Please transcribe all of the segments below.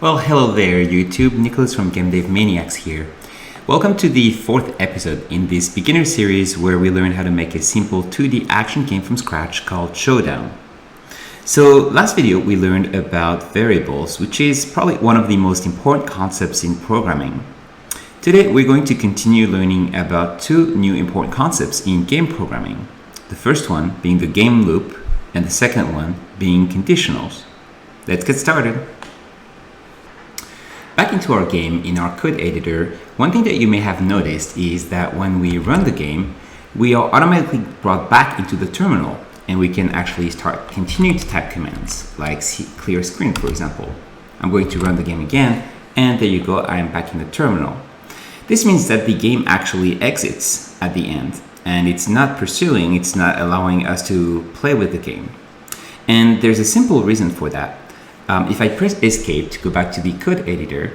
Well, hello there, YouTube. Nicholas from Game Dev Maniacs here. Welcome to the fourth episode in this beginner series where we learn how to make a simple 2D action game from scratch called Showdown. So, last video we learned about variables, which is probably one of the most important concepts in programming. Today we're going to continue learning about two new important concepts in game programming. The first one being the game loop, and the second one being conditionals. Let's get started. Back into our game in our code editor, one thing that you may have noticed is that when we run the game, we are automatically brought back into the terminal and we can actually start continuing to type commands like clear screen, for example. I'm going to run the game again, and there you go, I am back in the terminal. This means that the game actually exits at the end and it's not pursuing, it's not allowing us to play with the game. And there's a simple reason for that. If I press escape to go back to the code editor,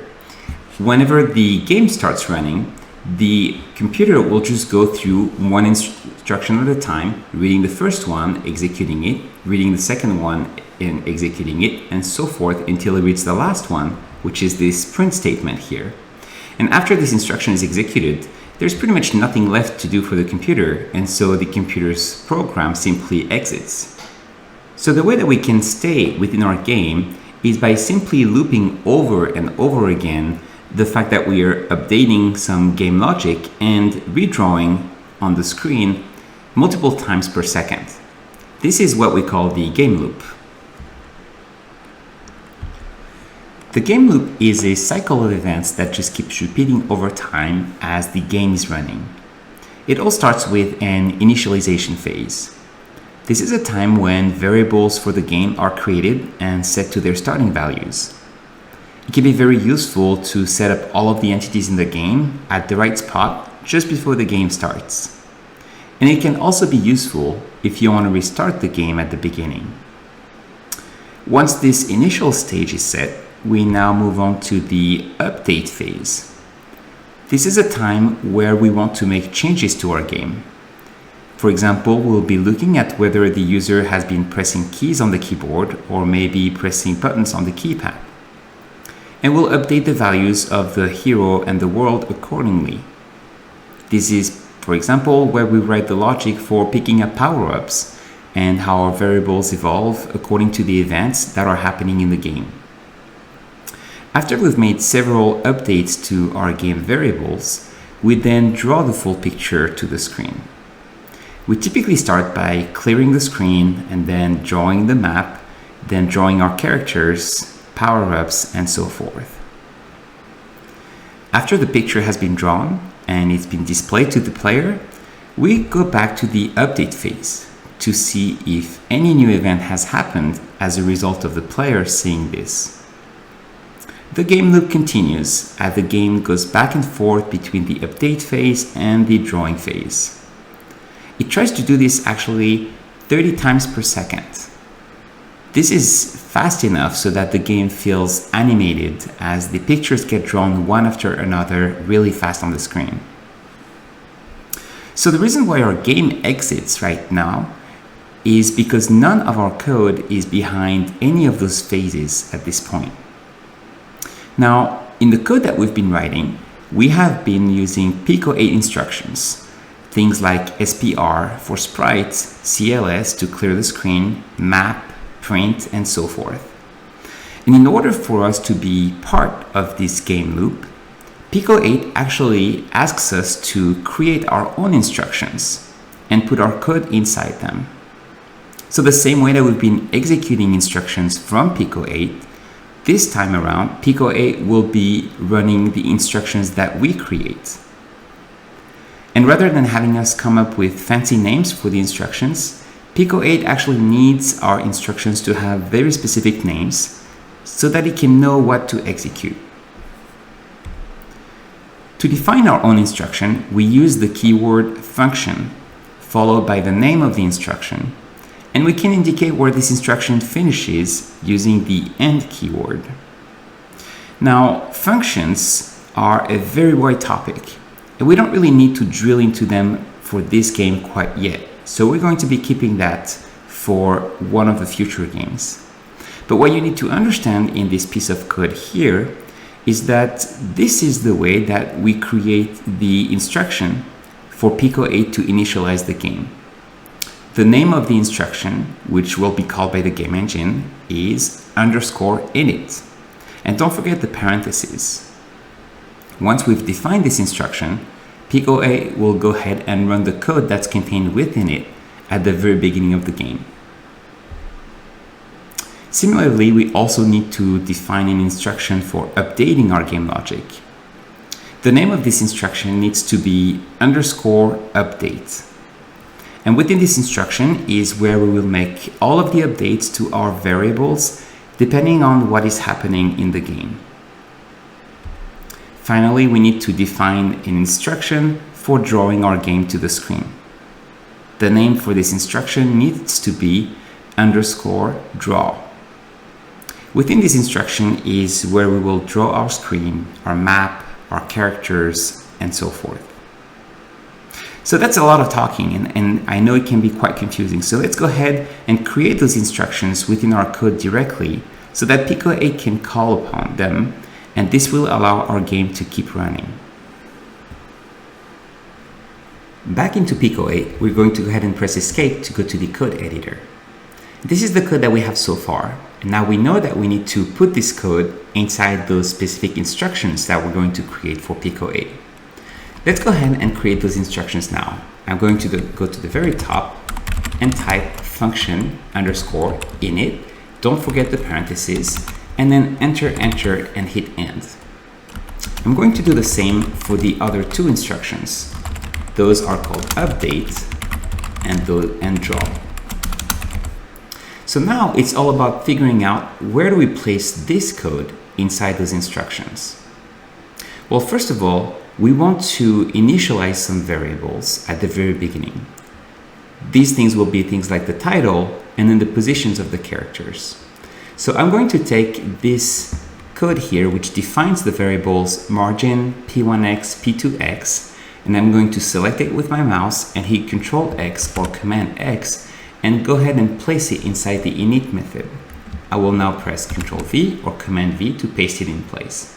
whenever the game starts running, the computer will just go through one instruction at a time, reading the first one, executing it, reading the second one, and executing it, and so forth until it reads the last one, which is this print statement here. And after this instruction is executed, there's pretty much nothing left to do for the computer, and so the computer's program simply exits. So the way that we can stay within our game is by simply looping over and over again the fact that we are updating some game logic and redrawing on the screen multiple times per second. This is what we call the game loop. The game loop is a cycle of events that just keeps repeating over time as the game is running. It all starts with an initialization phase. This is a time when variables for the game are created and set to their starting values. It can be very useful to set up all of the entities in the game at the right spot just before the game starts. And it can also be useful if you want to restart the game at the beginning. Once this initial stage is set, we now move on to the update phase. This is a time where we want to make changes to our game. For example, we'll be looking at whether the user has been pressing keys on the keyboard or maybe pressing buttons on the keypad. And we'll update the values of the hero and the world accordingly. This is, for example, where we write the logic for picking up power-ups and how our variables evolve according to the events that are happening in the game. After we've made several updates to our game variables, we then draw the full picture to the screen. We typically start by clearing the screen and then drawing the map, then drawing our characters, power-ups, and so forth. After the picture has been drawn and it's been displayed to the player, we go back to the update phase to see if any new event has happened as a result of the player seeing this. The game loop continues as the game goes back and forth between the update phase and the drawing phase. It tries to do this actually 30 times per second. This is fast enough so that the game feels animated as the pictures get drawn one after another really fast on the screen. So the reason why our game exits right now is because none of our code is behind any of those phases at this point. Now, in the code that we've been writing, we have been using Pico 8 instructions. Things like SPR for sprites, CLS to clear the screen, map, print, and so forth. And in order for us to be part of this game loop, Pico 8 actually asks us to create our own instructions and put our code inside them. So the same way that we've been executing instructions from Pico 8, this time around, Pico 8 will be running the instructions that we create. And rather than having us come up with fancy names for the instructions, Pico 8 actually needs our instructions to have very specific names so that it can know what to execute. To define our own instruction, we use the keyword function, followed by the name of the instruction, and we can indicate where this instruction finishes using the end keyword. Now, functions are a very wide topic, and we don't really need to drill into them for this game quite yet. So we're going to be keeping that for one of the future games. But what you need to understand in this piece of code here is that this is the way that we create the instruction for Pico 8 to initialize the game. The name of the instruction, which will be called by the game engine, is _init. And don't forget the parentheses. Once we've defined this instruction, Pico 8 will go ahead and run the code that's contained within it at the very beginning of the game. Similarly, we also need to define an instruction for updating our game logic. The name of this instruction needs to be _update. And within this instruction is where we will make all of the updates to our variables depending on what is happening in the game. Finally, we need to define an instruction for drawing our game to the screen. The name for this instruction needs to be _draw. Within this instruction is where we will draw our screen, our map, our characters, and so forth. So that's a lot of talking, and I know it can be quite confusing. So let's go ahead and create those instructions within our code directly so that Pico 8 can call upon them, and this will allow our game to keep running. Back into Pico 8, we're going to go ahead and press Escape to go to the code editor. This is the code that we have so far, and now we know that we need to put this code inside those specific instructions that we're going to create for Pico 8. Let's go ahead and create those instructions now. I'm going to go to the very top and type function _init. Don't forget the parentheses, and then enter and hit end. I'm going to do the same for the other two instructions. Those are called update and draw. So now it's all about figuring out where do we place this code inside those instructions. Well, first of all, we want to initialize some variables at the very beginning. These things will be things like the title and then the positions of the characters. So I'm going to take this code here, which defines the variables margin, P1x, P2x, and I'm going to select it with my mouse and hit Ctrl X or Command X and go ahead and place it inside the init method. I will now press Ctrl V or Command V to paste it in place.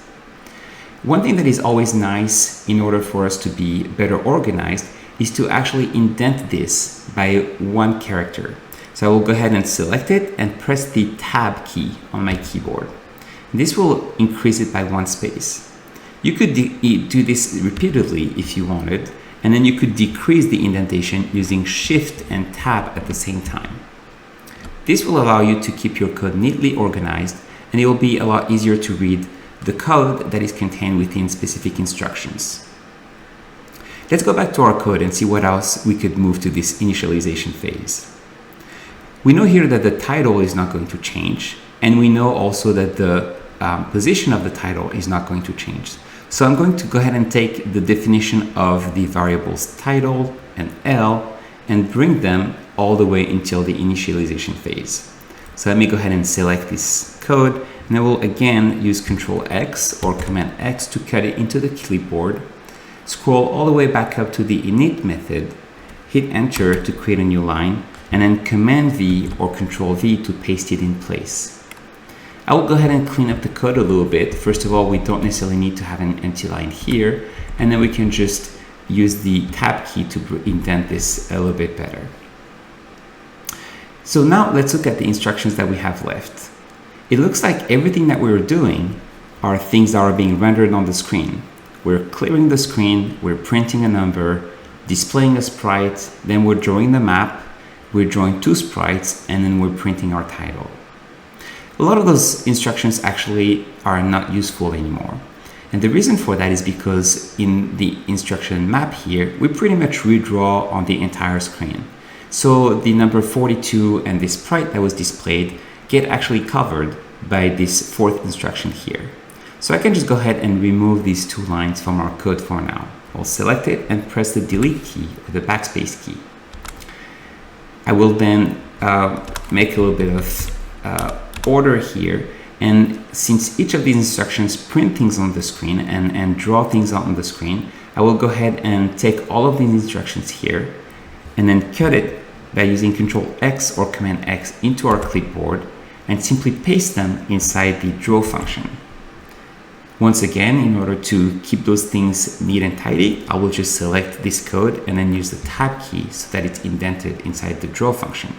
One thing that is always nice in order for us to be better organized is to actually indent this by one character. So I will go ahead and select it and press the Tab key on my keyboard. This will increase it by one space. You could do this repeatedly if you wanted, and then you could decrease the indentation using Shift and Tab at the same time. This will allow you to keep your code neatly organized, and it will be a lot easier to read the code that is contained within specific instructions. Let's go back to our code and see what else we could move to this initialization phase. We know here that the title is not going to change, and we know also that the position of the title is not going to change. So I'm going to go ahead and take the definition of the variables title and L and bring them all the way until the initialization phase. So let me go ahead and select this code, and I will again use Ctrl X or Command X to cut it into the clipboard, scroll all the way back up to the init method, hit enter to create a new line, and then Command V or Ctrl V to paste it in place. I will go ahead and clean up the code a little bit. First of all, we don't necessarily need to have an empty line here, and then we can just use the Tab key to indent this a little bit better. So now let's look at the instructions that we have left. It looks like everything that we're doing are things that are being rendered on the screen. We're clearing the screen, we're printing a number, displaying a sprite, then we're drawing the map, we're drawing two sprites, and then we're printing our title. A lot of those instructions actually are not useful anymore. And the reason for that is because in the instruction map here, we pretty much redraw on the entire screen. So the number 42 and the sprite that was displayed get actually covered by this fourth instruction here. So I can just go ahead and remove these two lines from our code for now. I'll select it and press the delete key or the backspace key. I will then make a little bit of order here, and since each of these instructions print things on the screen and draw things on the screen, I will go ahead and take all of these instructions here and then cut it by using Ctrl X or Command X into our clipboard, and simply paste them inside the draw function. Once again, in order to keep those things neat and tidy, I will just select this code and then use the tab key so that it's indented inside the draw function.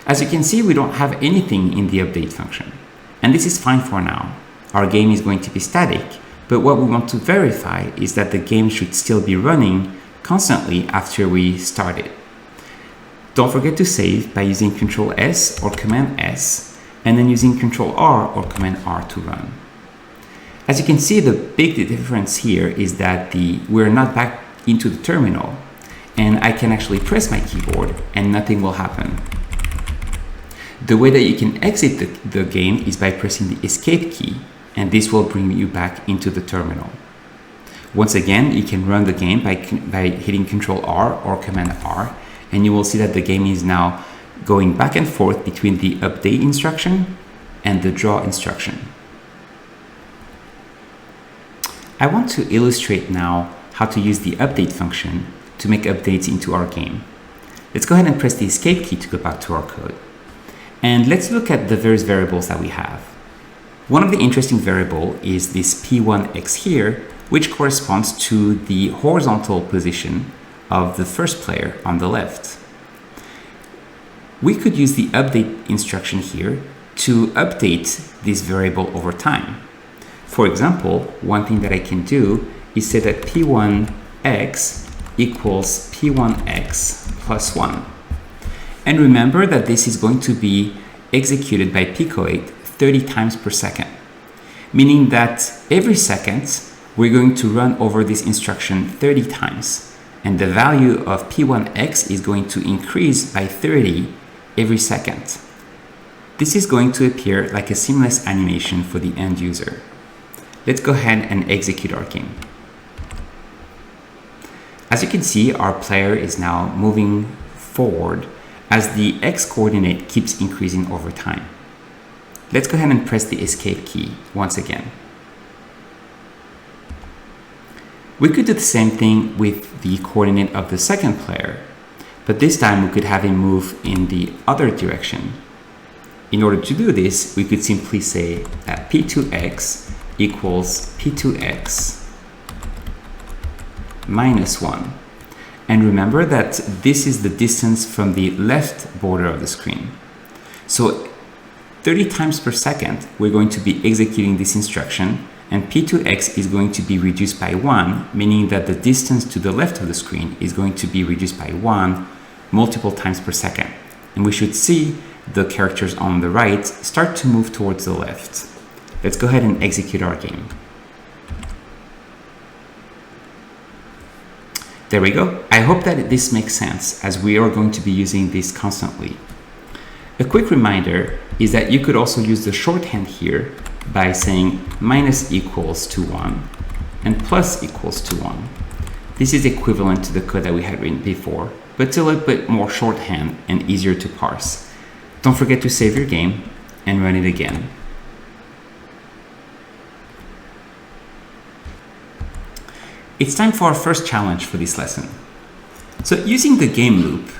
As you can see, we don't have anything in the update function, and this is fine for now. Our game is going to be static, but what we want to verify is that the game should still be running constantly after we start it. Don't forget to save by using Ctrl S or Command S, and then using Ctrl R or Command R to run. As you can see, the big difference here is that we're not back into the terminal, and I can actually press my keyboard and nothing will happen. The way that you can exit the game is by pressing the escape key, and this will bring you back into the terminal. Once again, you can run the game by hitting Ctrl R or Command R, and you will see that the game is now going back and forth between the update instruction and the draw instruction. I want to illustrate now how to use the update function to make updates into our game. Let's go ahead and press the escape key to go back to our code. And let's look at the various variables that we have. One of the interesting variables is this P1X here, which corresponds to the horizontal position of the first player on the left. We could use the update instruction here to update this variable over time. For example, one thing that I can do is say that P1X equals P1X plus 1. And remember that this is going to be executed by Picoate 30 times per second, meaning that every second we're going to run over this instruction 30 times, and the value of P1X is going to increase by 30 every second. This is going to appear like a seamless animation for the end user. Let's go ahead and execute our game. As you can see, our player is now moving forward as the X coordinate keeps increasing over time. Let's go ahead and press the escape key once again. We could do the same thing with the coordinate of the second player, but this time we could have him move in the other direction. In order to do this, we could simply say that P2X equals P2X minus 1. And remember that this is the distance from the left border of the screen. So 30 times per second, we're going to be executing this instruction, and P2X is going to be reduced by 1, meaning that the distance to the left of the screen is going to be reduced by 1 multiple times per second. And we should see the characters on the right start to move towards the left. Let's go ahead and execute our game. There we go. I hope that this makes sense, as we are going to be using this constantly. A quick reminder is that you could also use the shorthand here by saying minus equals to 1 and plus equals to 1. This is equivalent to the code that we had written before, but it's a little bit more shorthand and easier to parse. Don't forget to save your game and run it again. It's time for our first challenge for this lesson. So using the game loop,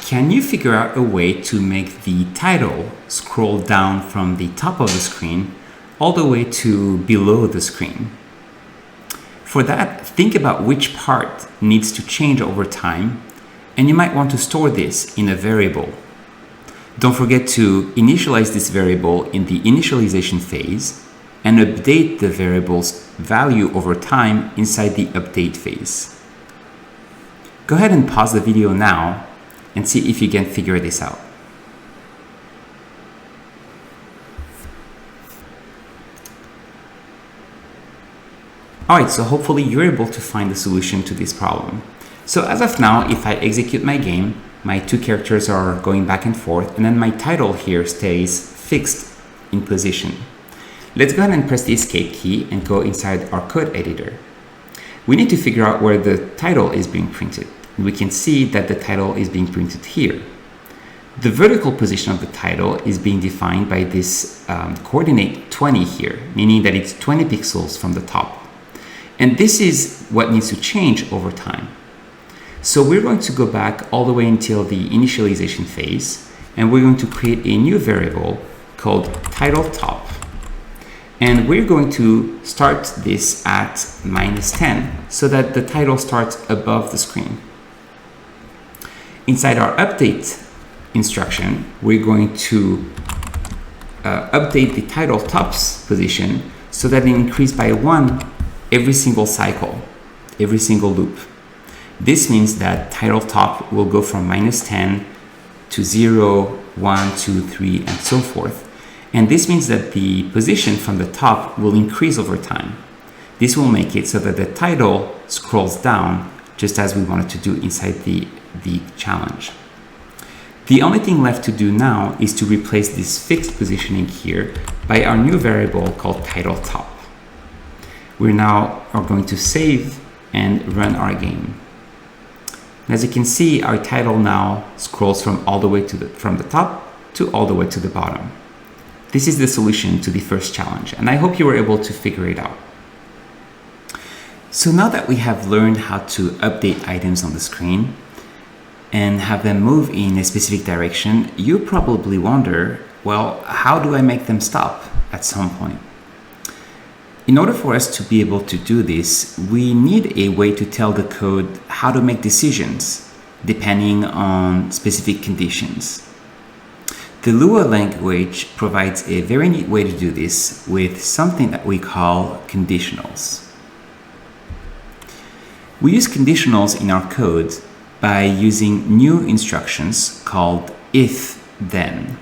can you figure out a way to make the title scroll down from the top of the screen all the way to below the screen? For that, think about which part needs to change over time, and you might want to store this in a variable. Don't forget to initialize this variable in the initialization phase and update the variable's value over time inside the update phase. Go ahead and pause the video now and see if you can figure this out. Alright, so hopefully you're able to find the solution to this problem. So as of now, if I execute my game, my two characters are going back and forth, and then my title here stays fixed in position. Let's go ahead and press the escape key and go inside our code editor. We need to figure out where the title is being printed. We can see that the title is being printed here. The vertical position of the title is being defined by this coordinate 20 here, meaning that it's 20 pixels from the top. And this is what needs to change over time. So we're going to go back all the way until the initialization phase, and we're going to create a new variable called title top. And we're going to start this at -10 so that the title starts above the screen. Inside our update instruction, we're going to update the title top's position so that it increases by 1 every single cycle, every single loop. This means that title top will go from -10 to 0, 1, 2, 3, and so forth. And this means that the position from the top will increase over time. This will make it so that the title scrolls down just as we wanted to do inside the challenge. The only thing left to do now is to replace this fixed positioning here by our new variable called title top. We now are going to save and run our game. As you can see, our title now scrolls from all the way from the top to all the way to the bottom. This is the solution to the first challenge, and I hope you were able to figure it out. So now that we have learned how to update items on the screen and have them move in a specific direction, you probably wonder, well, how do I make them stop at some point? In order for us to be able to do this, we need a way to tell the code how to make decisions depending on specific conditions. The Lua language provides a very neat way to do this with something that we call conditionals. We use conditionals in our code by using new instructions called if-then.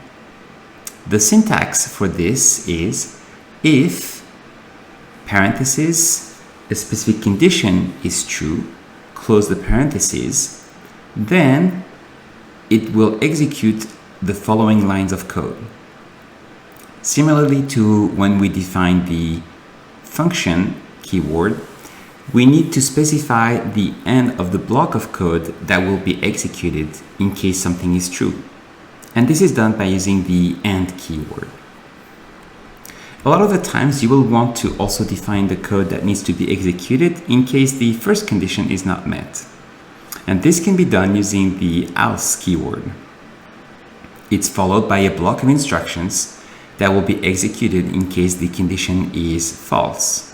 The syntax for this is if parentheses, a specific condition is true, close the parentheses, then it will execute the following lines of code. Similarly to when we define the function keyword, we need to specify the end of the block of code that will be executed in case something is true. And this is done by using the end keyword. A lot of the times you will want to also define the code that needs to be executed in case the first condition is not met. And this can be done using the else keyword. It's followed by a block of instructions that will be executed in case the condition is false.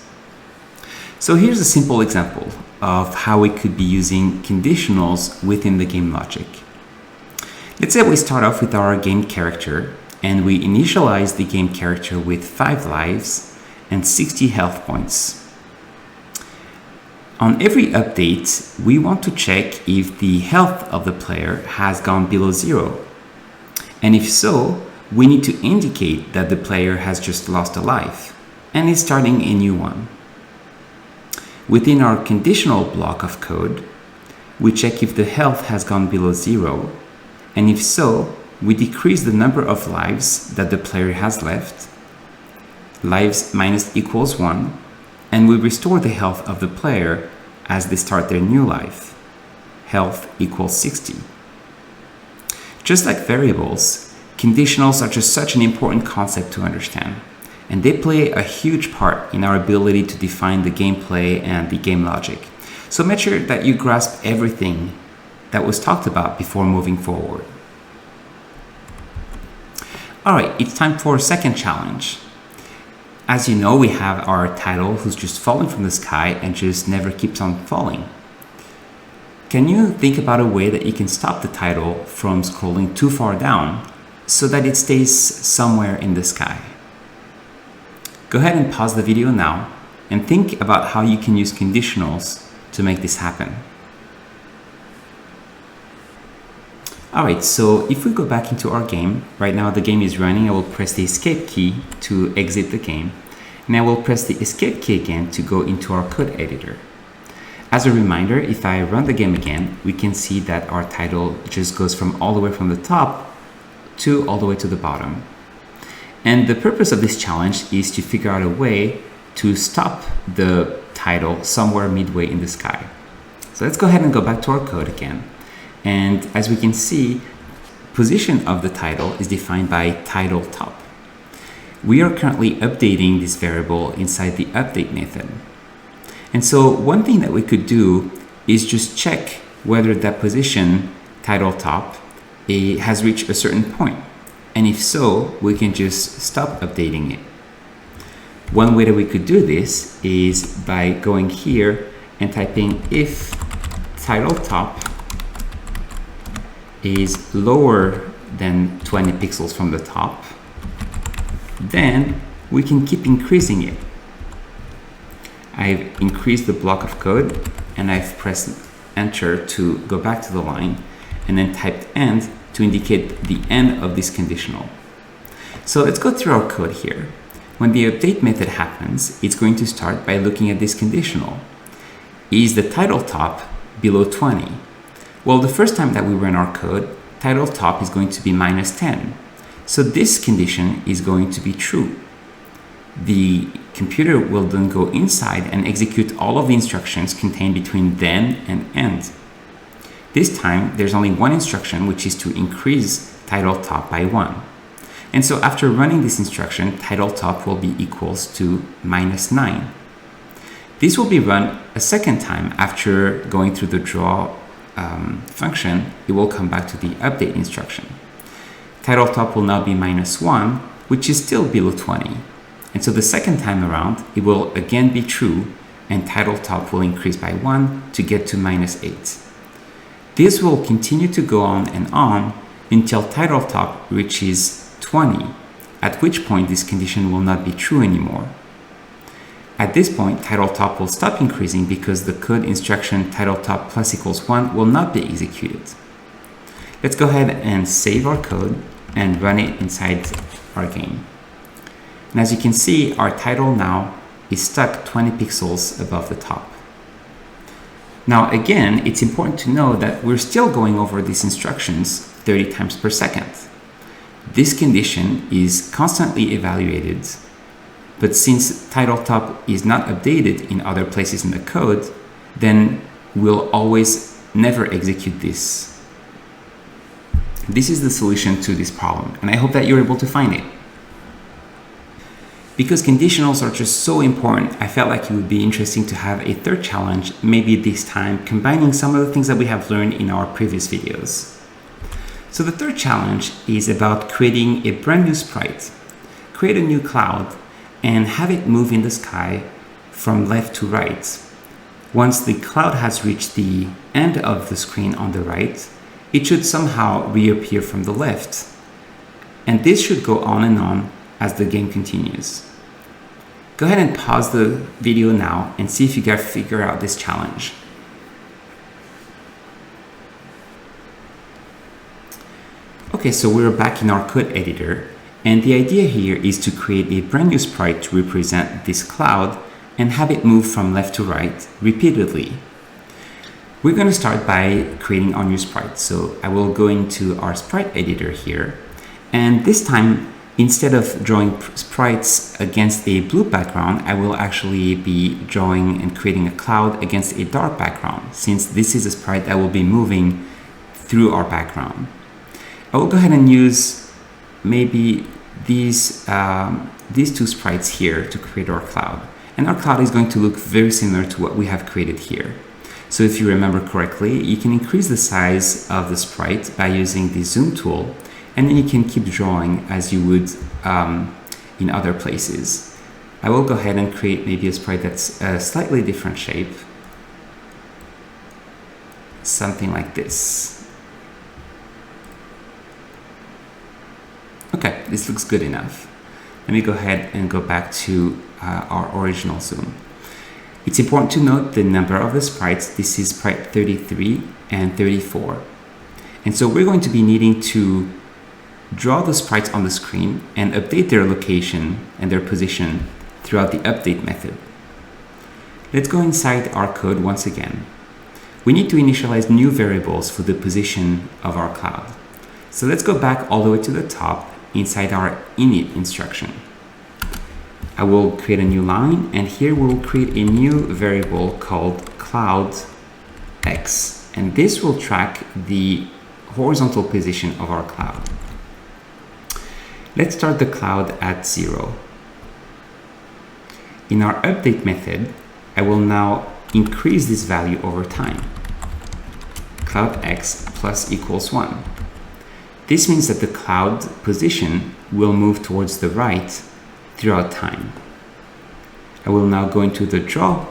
So here's a simple example of how we could be using conditionals within the game logic. Let's say we start off with our game character and we initialize the game character with 5 lives and 60 health points. On every update, we want to check if the health of the player has gone below 0. And if so, we need to indicate that the player has just lost a life and is starting a new one. Within our conditional block of code, we check if the health has gone below 0, and if so, we decrease the number of lives that the player has left, lives minus equals 1, and we restore the health of the player as they start their new life, health equals 60. Just like variables, conditionals are just such an important concept to understand, and they play a huge part in our ability to define the gameplay and the game logic. So make sure that you grasp everything that was talked about before moving forward. Alright, it's time for a second challenge. As you know, we have our title who's just falling from the sky and just never keeps on falling. Can you think about a way that you can stop the title from scrolling too far down so that it stays somewhere in the sky? Go ahead and pause the video now and think about how you can use conditionals to make this happen. Alright, so if we go back into our game, right now the game is running, I will press the escape key to exit the game, and I will press the escape key again to go into our code editor. As a reminder, if I run the game again, we can see that our title just goes from all the way from the top to all the way to the bottom. And the purpose of this challenge is to figure out a way to stop the title somewhere midway in the sky. So let's go ahead and go back to our code again. And as we can see, position of the title is defined by title top. We are currently updating this variable inside the update method. And so one thing that we could do is just check whether that position, title top, has reached a certain point? And if so, we can just stop updating it. One way that we could do this is by going here and typing if title top is lower than 20 pixels from the top, then we can keep increasing it. I've increased the block of code and I've pressed enter to go back to the line and then typed end to indicate the end of this conditional. So let's go through our code here. When the update method happens, it's going to start by looking at this conditional. Is the title top below 20? Well, the first time that we run our code, title top is going to be -10. So this condition is going to be true. The computer will then go inside and execute all of the instructions contained between then and end. This time, there's only one instruction, which is to increase title top by 1. And so after running this instruction, title top will be equals to -9. This will be run a second time after going through the draw function. It will come back to the update instruction. Title top will now be -1, which is still below 20. And so the second time around, it will again be true, and title top will increase by 1 to get to -8. This will continue to go on until title top reaches 20, at which point this condition will not be true anymore. At this point, title top will stop increasing because the code instruction title top plus equals 1 will not be executed. Let's go ahead and save our code and run it inside our game. And as you can see, our title now is stuck 20 pixels above the top. Now again, it's important to know that we're still going over these instructions 30 times per second. This condition is constantly evaluated, but since title top is not updated in other places in the code, then we'll always never execute this. This is the solution to this problem, and I hope that you're able to find it. Because conditionals are just so important, I felt like it would be interesting to have a third challenge, maybe this time combining some of the things that we have learned in our previous videos. So the third challenge is about creating a brand new sprite. Create a new cloud and have it move in the sky from left to right. Once the cloud has reached the end of the screen on the right, it should somehow reappear from the left. And this should go on and on as the game continues. Go ahead and pause the video now and see if you can figure out this challenge. Okay, so we're back in our code editor, and the idea here is to create a brand new sprite to represent this cloud and have it move from left to right repeatedly. We're going to start by creating our new sprite. So I will go into our sprite editor here, and this time, instead of drawing sprites against a blue background, I will actually be drawing and creating a cloud against a dark background, since this is a sprite that will be moving through our background. I will go ahead and use maybe these two sprites here to create our cloud. And our cloud is going to look very similar to what we have created here. So if you remember correctly, you can increase the size of the sprite by using the zoom tool, and then you can keep drawing as you would in other places. I will go ahead and create maybe a sprite that's a slightly different shape. Something like this. Okay, this looks good enough. Let me go ahead and go back to our original zoom. It's important to note the number of the sprites. This is sprite 33 and 34. And so we're going to be needing to draw the sprites on the screen and update their location and their position throughout the update method. Let's go inside our code once again. We need to initialize new variables for the position of our cloud. So let's go back all the way to the top inside our init instruction. I will create a new line, and here we will create a new variable called cloud x, and this will track the horizontal position of our cloud. Let's start the cloud at 0. In our update method, I will now increase this value over time. Cloud x plus equals 1. This means that the cloud position will move towards the right throughout time. I will now go into the draw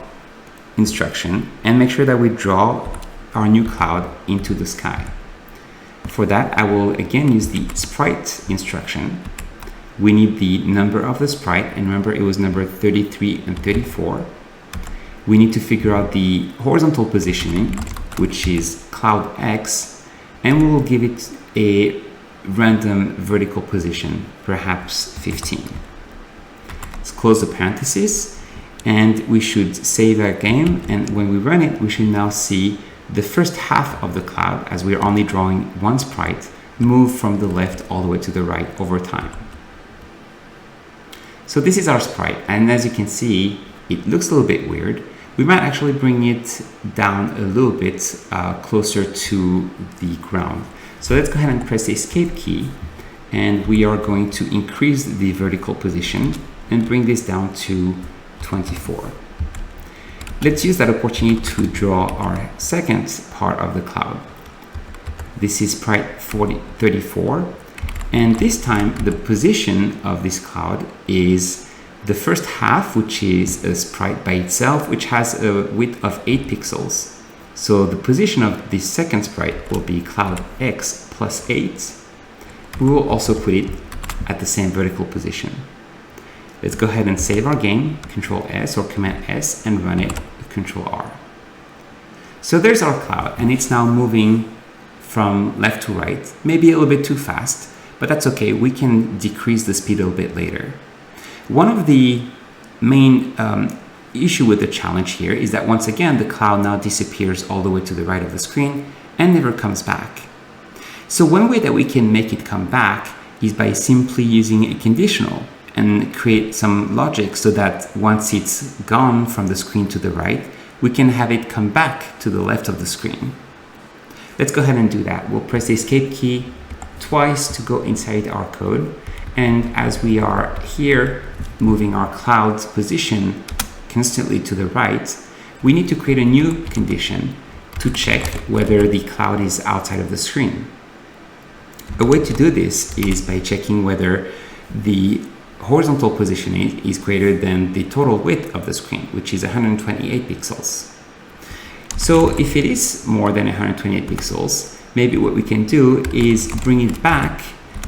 instruction and make sure that we draw our new cloud into the sky. For that, I will again use the sprite instruction. We need the number of the sprite, and remember it was number 33 and 34. We need to figure out the horizontal positioning, which is cloud X, and we will give it a random vertical position, perhaps 15. Let's close the parentheses, and we should save our game, and when we run it, we should now see the first half of the cloud, as we are only drawing one sprite, move from the left all the way to the right over time. So this is our sprite, and as you can see, it looks a little bit weird. We might actually bring it down a little bit closer to the ground. So let's go ahead and press the escape key, and we are going to increase the vertical position and bring this down to 24. Let's use that opportunity to draw our second part of the cloud. This is sprite 34, and this time the position of this cloud is the first half, which is a sprite by itself, which has a width of 8 pixels. So the position of this second sprite will be cloud X plus 8. We will also put it at the same vertical position. Let's go ahead and save our game, Control S or Command S, and run it with Control R. So there's our cloud, and it's now moving from left to right, maybe a little bit too fast, but that's okay. We can decrease the speed a little bit later. One of the main issue with the challenge here is that once again, the cloud now disappears all the way to the right of the screen and never comes back. So one way that we can make it come back is by simply using a conditional and create some logic so that once it's gone from the screen to the right, we can have it come back to the left of the screen. Let's go ahead and do that. We'll press the escape key twice to go inside our code. And as we are here moving our cloud's position constantly to the right, we need to create a new condition to check whether the cloud is outside of the screen. A way to do this is by checking whether the horizontal positioning is greater than the total width of the screen, which is 128 pixels. So if it is more than 128 pixels, maybe what we can do is bring it back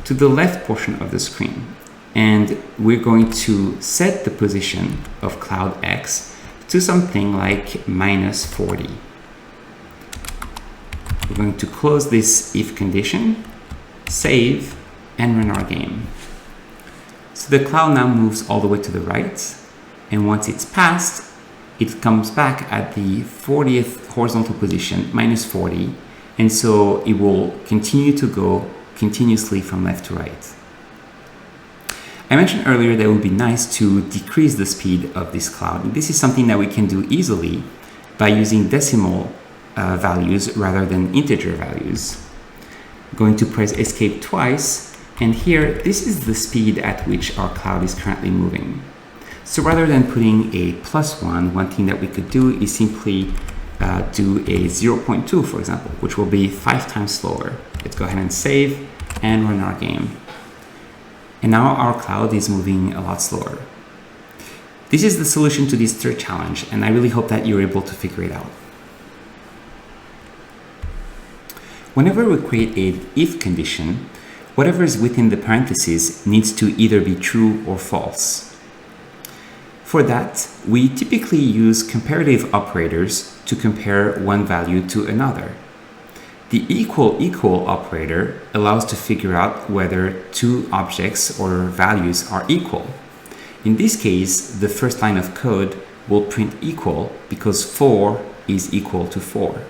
to the left portion of the screen. And we're going to set the position of cloud X to something like -40. We're going to close this if condition, save, and run our game. So the cloud now moves all the way to the right, and once it's passed, it comes back at the 40th horizontal position, -40, and so it will continue to go continuously from left to right. I mentioned earlier that it would be nice to decrease the speed of this cloud. And this is something that we can do easily by using decimal values rather than integer values. I'm going to press escape twice, and here this is the speed at which our cloud is currently moving. So rather than putting a +1, one thing that we could do is simply do a 0.2, for example, which will be 5 times slower. Let's go ahead and save and run our game. And now our cloud is moving a lot slower. This is the solution to this third challenge, and I really hope that you're able to figure it out. Whenever we create an if condition, whatever is within the parentheses needs to either be true or false. For that, we typically use comparative operators to compare one value to another. The equal operator allows to figure out whether two objects or values are equal. In this case, the first line of code will print equal because 4 is equal to 4.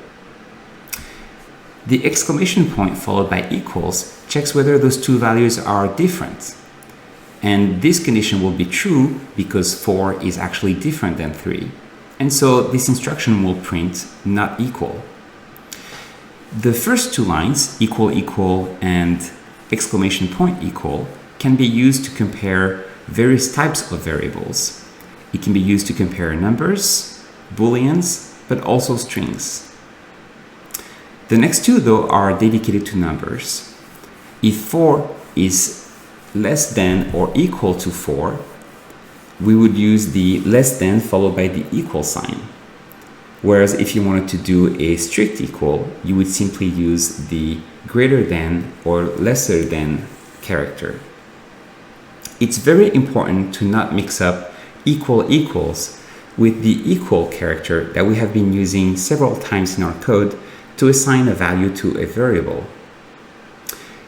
The exclamation point followed by equals checks whether those two values are different. And this condition will be true because 4 is actually different than 3. And so this instruction will print not equal. The first two lines, equal and exclamation point equal, can be used to compare various types of variables. It can be used to compare numbers, booleans, but also strings. The next two, though, are dedicated to numbers. If 4 is less than or equal to 4, we would use the less than followed by the equal sign. Whereas if you wanted to do a strict equal, you would simply use the greater than or lesser than character. It's very important to not mix up equal equals with the equal character that we have been using several times in our code to assign a value to a variable.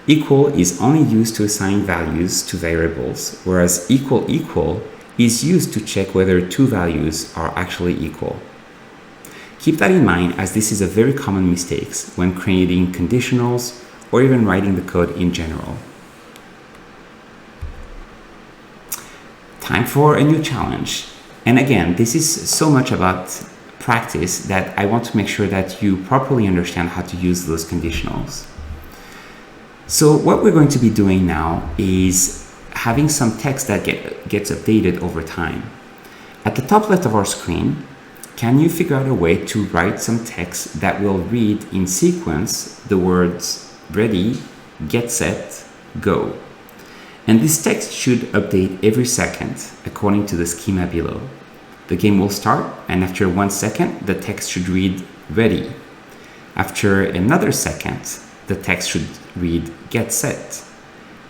Equal is only used to assign values to variables, whereas equal equal is used to check whether two values are actually equal. Keep that in mind, as this is a very common mistake when creating conditionals or even writing the code in general. Time for a new challenge. And again, this is so much about practice that I want to make sure that you properly understand how to use those conditionals. So what we're going to be doing now is having some text that gets updated over time. At the top left of our screen, can you figure out a way to write some text that will read in sequence the words ready, get set, go? And this text should update every second according to the schema below. The game will start, and after 1 second, the text should read ready. After another second, the text should read get set.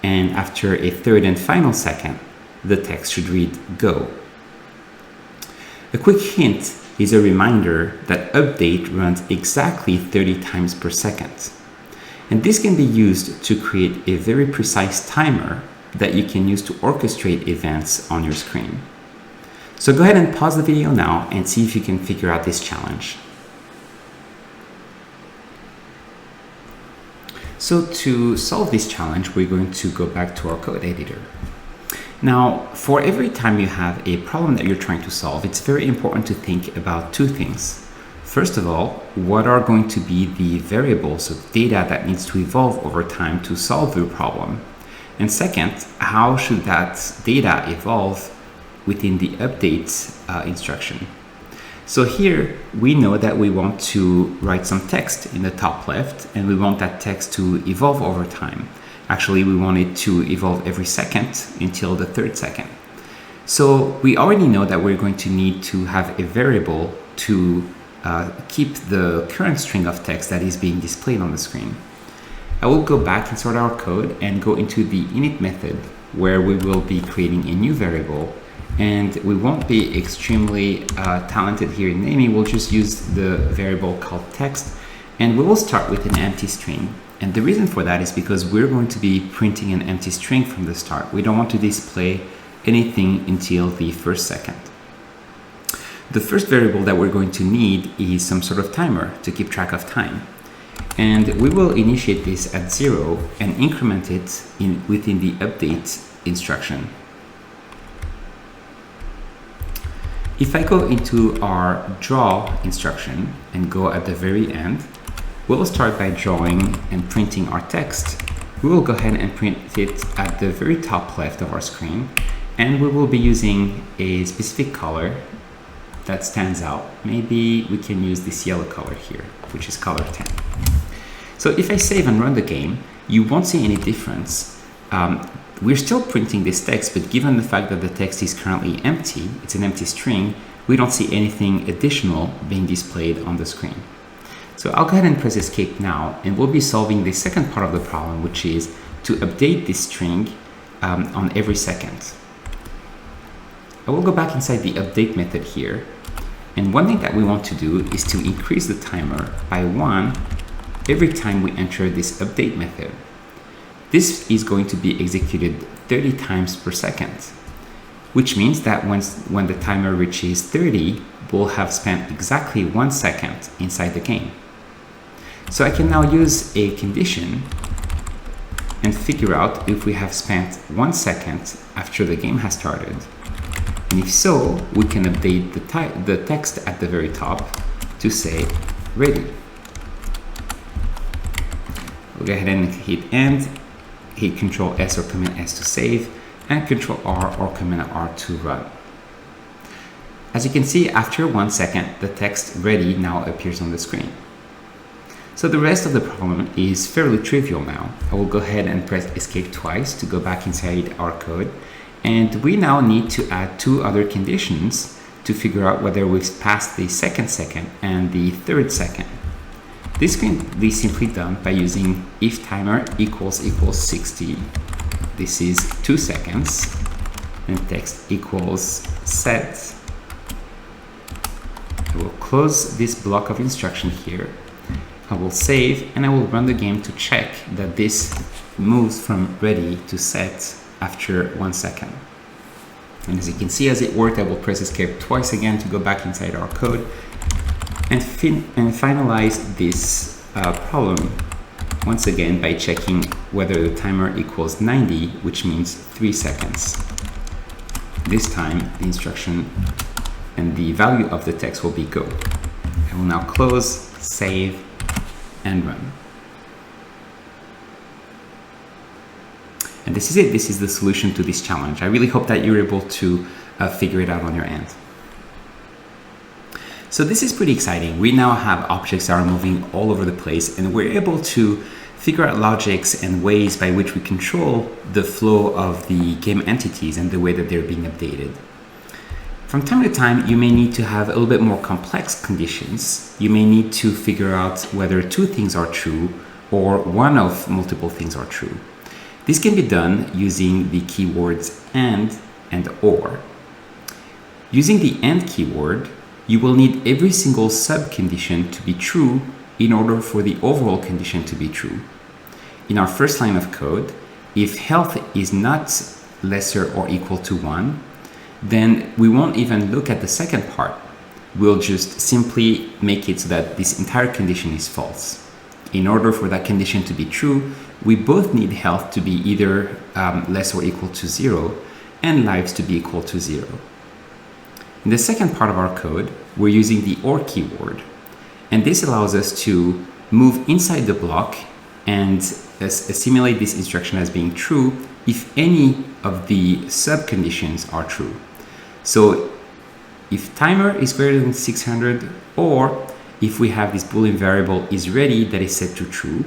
And after a third and final second, the text should read go. A quick hint is a reminder that update runs exactly 30 times per second. And this can be used to create a very precise timer that you can use to orchestrate events on your screen. So go ahead and pause the video now and see if you can figure out this challenge. So to solve this challenge, we're going to go back to our code editor. Now, for every time you have a problem that you're trying to solve, it's very important to think about two things. First of all, what are going to be the variables of data that needs to evolve over time to solve your problem? And second, how should that data evolve within the update instruction? So here, we know that we want to write some text in the top left, and we want that text to evolve over time. Actually, we want it to evolve every second until the third second. So we already know that we're going to need to have a variable to keep the current string of text that is being displayed on the screen. I will go back inside our code and go into the init method, where we will be creating a new variable, and we won't be extremely talented here in naming. We'll just use the variable called text, and we will start with an empty string. And the reason for that is because we're going to be printing an empty string from the start. We don't want to display anything until the first second. The first variable that we're going to need is some sort of timer to keep track of time. And we will initiate this at 0 and increment it within the update instruction. If I go into our draw instruction and go at the very end, we'll start by drawing and printing our text. We will go ahead and print it at the very top left of our screen, and we will be using a specific color that stands out. Maybe we can use this yellow color here, which is color 10. So if I save and run the game, you won't see any difference. We're still printing this text, but given the fact that the text is currently empty, it's an empty string, we don't see anything additional being displayed on the screen. So I'll go ahead and press escape now, and we'll be solving the second part of the problem, which is to update this string on every second. I will go back inside the update method here, and one thing that we want to do is to increase the timer by 1 every time we enter this update method. This is going to be executed 30 times per second, which means that when the timer reaches 30, we'll have spent exactly 1 second inside the game. So I can now use a condition and figure out if we have spent 1 second after the game has started. And if so, we can update the text at the very top to say ready. We'll go ahead and hit end, hit Ctrl S or Command S to save, and Ctrl R or Command R to run. As you can see, after 1 second, the text ready now appears on the screen. So the rest of the problem is fairly trivial now. I will go ahead and press escape twice to go back inside our code. And we now need to add two other conditions to figure out whether we've passed the second and the third second. This can be simply done by using if timer equals 60. This is 2 seconds, and text equals set. I will close this block of instruction here. I will save, and I will run the game to check that this moves from ready to set after 1 second. And as you can see, as it worked, I will press escape twice again to go back inside our code and finalize this problem once again by checking whether the timer equals 90, which means 3 seconds. This time, the instruction and the value of the text will be go. I will now close, save, and run. And this is it. This is the solution to this challenge. I really hope that you're able to figure it out on your end. So this is pretty exciting. We now have objects that are moving all over the place, and we're able to figure out logics and ways by which we control the flow of the game entities and the way that they're being updated. From time to time, you may need to have a little bit more complex conditions. You may need to figure out whether two things are true or one of multiple things are true. This can be done using the keywords and or. Using the and keyword, you will need every single subcondition to be true in order for the overall condition to be true. In our first line of code, if health is not lesser or equal to 1, then we won't even look at the second part. We'll just simply make it so that this entire condition is false. In order for that condition to be true, we both need health to be either less or equal to 0 and lives to be equal to 0. In the second part of our code, we're using the or keyword. And this allows us to move inside the block and assimilate this instruction as being true if any of the subconditions are true. So if timer is greater than 600, or if we have this Boolean variable is ready that is set to true,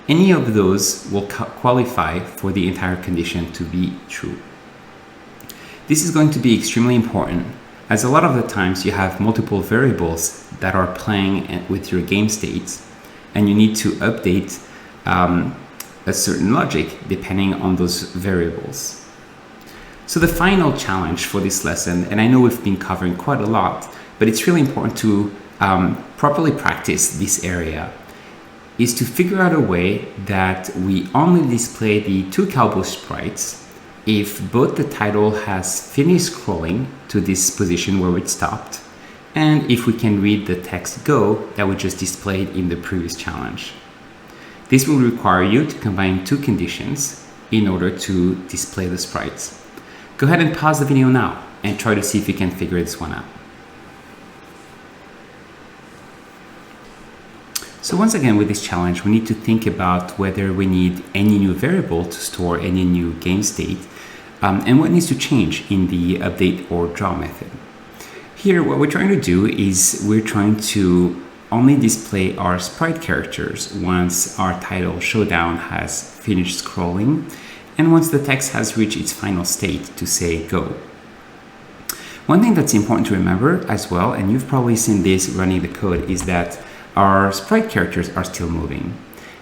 any of those will qualify for the entire condition to be true. This is going to be extremely important, as a lot of the times you have multiple variables that are playing with your game states, and you need to update a certain logic depending on those variables. So the final challenge for this lesson, and I know we've been covering quite a lot, but it's really important to properly practice this area, is to figure out a way that we only display the two cowboy sprites if both the title has finished scrolling to this position where it stopped, and if we can read the text go that we just displayed in the previous challenge. This will require you to combine two conditions in order to display the sprites. Go ahead and pause the video now and try to see if you can figure this one out. So once again, with this challenge, we need to think about whether we need any new variable to store any new game state, and what needs to change in the update or draw method. Here, what we're trying to do is we're trying to only display our sprite characters once our title Showdown has finished scrolling, and once the text has reached its final state to say go. One thing that's important to remember as well, and you've probably seen this running the code, is that our sprite characters are still moving.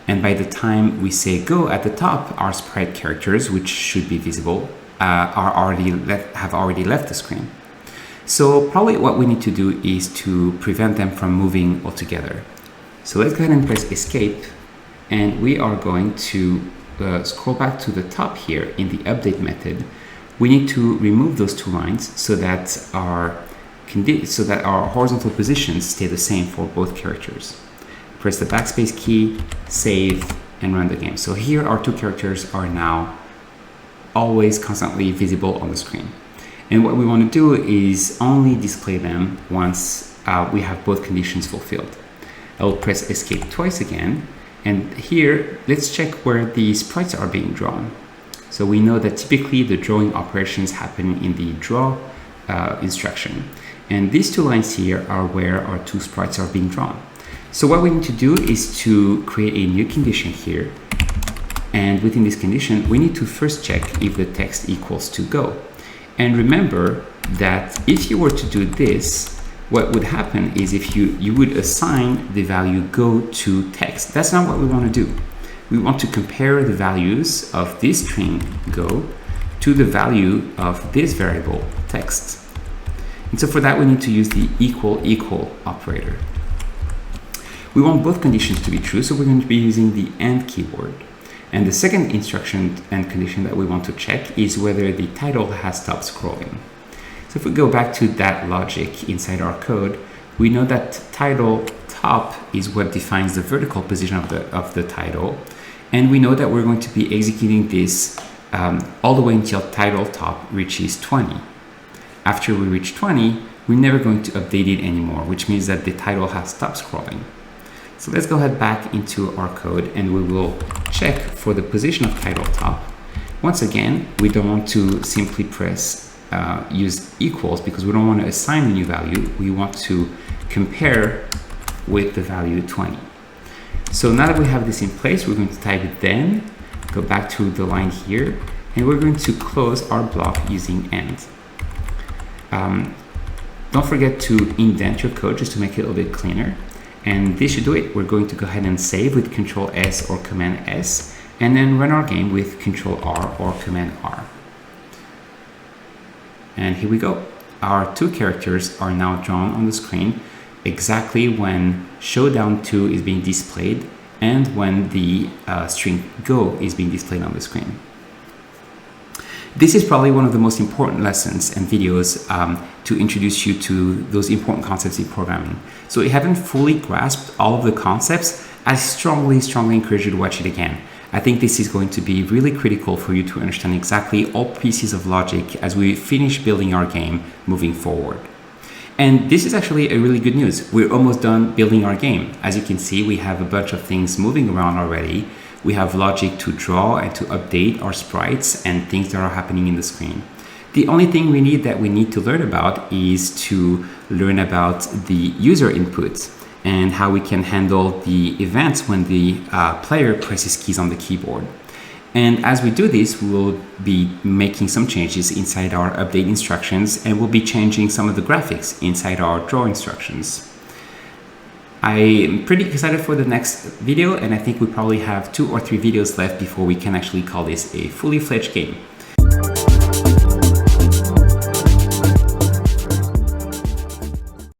And by the time we say go at the top, our sprite characters, which should be visible, have already left the screen. So probably what we need to do is to prevent them from moving altogether. So let's go ahead and press escape, and we are going to scroll back to the top here in the update method. We need to remove those two lines so that our horizontal positions stay the same for both characters. Press the backspace key, save, and run the game. So here our two characters are now always constantly visible on the screen. And what we want to do is only display them once we have both conditions fulfilled. I will press escape twice again, and here let's check where the sprites are being drawn. So we know that typically the drawing operations happen in the draw instruction. And these two lines here are where our two sprites are being drawn. So what we need to do is to create a new condition here. And within this condition, we need to first check if the text equals to go. And remember that if you were to do this, what would happen is if you would assign the value go to text. That's not what we want to do. We want to compare the values of this string go to the value of this variable text. And so for that, we need to use the equal operator. We want both conditions to be true, so we're going to be using the AND keyword. And the second instruction and condition that we want to check is whether the title has stopped scrolling. So if we go back to that logic inside our code, we know that title top is what defines the vertical position of the title. And we know that we're going to be executing this all the way until title top reaches 20. After we reach 20, we're never going to update it anymore, which means that the title has stopped scrolling. So let's go ahead back into our code and we will check for the position of title top. Once again, we don't want to simply press use equals because we don't want to assign a new value. We want to compare with the value 20. So now that we have this in place, we're going to type then, go back to the line here, and we're going to close our block using AND. Don't forget to indent your code just to make it a little bit cleaner. And this should do it. We're going to go ahead and save with Control S or Command S, and then run our game with Control R or Command R. And here we go. Our two characters are now drawn on the screen exactly when Showdown 2 is being displayed and when the string go is being displayed on the screen. This is probably one of the most important lessons and videos to introduce you to those important concepts in programming. So if you haven't fully grasped all of the concepts, I strongly encourage you to watch it again. I think this is going to be really critical for you to understand exactly all pieces of logic as we finish building our game moving forward. And this is actually a really good news. We're almost done building our game. As you can see, we have a bunch of things moving around already. We have logic to draw and to update our sprites and things that are happening in the screen. The only thing we need to learn about is to learn about the user input and how we can handle the events when the player presses keys on the keyboard. And as we do this, we'll be making some changes inside our update instructions, and we'll be changing some of the graphics inside our draw instructions. I'm pretty excited for the next video, and I think we probably have 2 or 3 videos left before we can actually call this a fully fledged game.